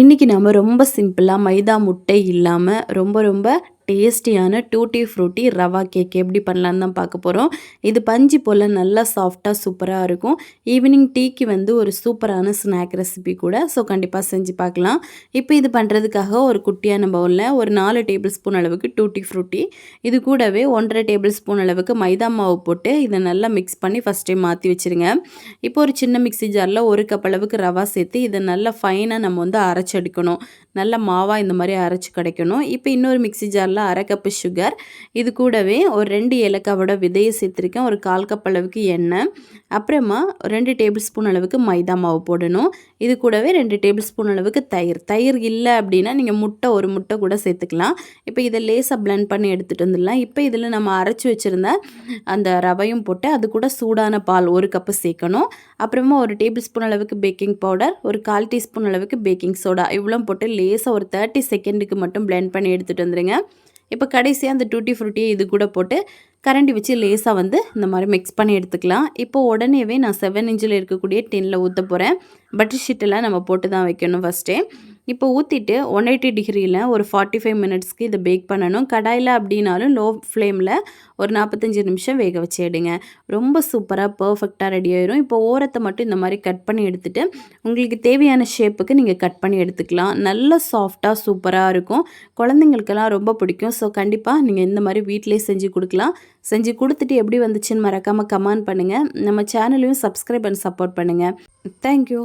இன்றைக்கி நம்ம ரொம்ப சிம்பிளாக மைதா முட்டை இல்லாமல் ரொம்ப ரொம்ப டேஸ்டியான டூட்டி ஃப்ரூட்டி ரவா கேக் எப்படி பண்ணலான்னு தான் பார்க்க போகிறோம். இது பஞ்சு போல் நல்லா சாஃப்டாக சூப்பராக இருக்கும். ஈவினிங் டீக்கு ஒரு சூப்பரான ஸ்நாக் ரெசிபி கூட. ஸோ கண்டிப்பாக செஞ்சு பார்க்கலாம். இப்போ இது பண்ணுறதுக்காக ஒரு குட்டியான பவுலில் ஒரு 4 டேபிள் ஸ்பூன் அளவுக்கு டூட்டி ஃப்ரூட்டி, இது கூடவே 1.5 டேபிள் ஸ்பூன் அளவுக்கு மைதா மாவு போட்டு இதை நல்லா மிக்ஸ் பண்ணி ஃபஸ்ட்டே மாற்றி வச்சுருங்க. இப்போ ஒரு சின்ன மிக்ஸி ஜாரில் 1 கப் அளவுக்கு ரவா சேர்த்து இதை நல்லா ஃபைனாக நம்ம அரைச்செடுக்கணும். நல்ல மாவாக இந்த மாதிரி அரைச்சி கிடைக்கணும். இப்போ இன்னொரு மிக்ஸி ஜாரில் 1/2 கப்பு சுகர், இது கூடவே ஒரு 2 ஏலக்காவோட விதையை சேர்த்துருக்கேன், ஒரு 1/4 கப் அளவுக்கு எண்ணெய், அப்புறமா 2 டேபிள் ஸ்பூன் அளவுக்கு மைதா மாவு போடணும். இது கூடவே 2 டேபிள் ஸ்பூன் அளவுக்கு தயிர் இல்லை அப்படின்னா நீங்கள் ஒரு முட்டை கூட சேர்த்துக்கலாம். இப்போ இதை லேசாக பிளெண்ட் பண்ணி எடுத்துகிட்டு வந்துடலாம். இப்போ இதில் நம்ம அரைச்சி வச்சுருந்த அந்த ரவையும் போட்டு அது கூட சூடான பால் 1 கப்பு சேர்க்கணும். அப்புறமா ஒரு டேபிள் ஸ்பூன் அளவுக்கு பேக்கிங் பவுடர், ஒரு 1/4 டீஸ்பூன் அளவுக்கு பேக்கிங் சோடா, இவ்வளோ போட்டு லேசாக ஒரு 30 செகண்டுக்கு மட்டும் பிளெண்ட் பண்ணி எடுத்துகிட்டு வந்துடுங்க. இப்போ கடைசியாக அந்த டூட்டி ஃப்ரூட்டியை இது கூட போட்டு கரண்டி வச்சு லேசாக இந்த மாதிரி மிக்ஸ் பண்ணி எடுத்துக்கலாம். இப்போ உடனேவே நான் 7 இன்ச்சில் இருக்கக்கூடிய டின்னில் ஊற்ற போகிறேன். பட்டர் ஷீட்டெல்லாம் நம்ம போட்டு தான் வைக்கணும் ஃபஸ்ட்டே. இப்போ ஊற்றிட்டு 180 டிகிரியில் ஒரு 45 மினிட்ஸ்க்கு இதை பேக் பண்ணணும். கடாயில் அப்படின்னாலும் லோ ஃப்ளேமில் ஒரு 45 நிமிஷம் வேக வச்சு எடுங்க. ரொம்ப சூப்பராக பர்ஃபெக்டாக ரெடி ஆயிரும். இப்போ ஓரத்தை மட்டும் இந்த மாதிரி கட் பண்ணி எடுத்துகிட்டு உங்களுக்கு தேவையான ஷேப்புக்கு நீங்கள் கட் பண்ணி எடுத்துக்கலாம். நல்ல சாஃப்டாக சூப்பராக இருக்கும். குழந்தைங்களுக்கெல்லாம் ரொம்ப பிடிக்கும். ஸோ கண்டிப்பாக நீங்கள் இந்த மாதிரி வீட்டிலே செஞ்சு கொடுக்கலாம். செஞ்சு கொடுத்துட்டு எப்படி வந்துச்சுன்னு மறக்காமல் கமெண்ட் பண்ணுங்கள். நம்ம சேனலையும் சப்ஸ்கிரைப் பண்ணி சப்போர்ட் பண்ணுங்கள். தேங்க்யூ.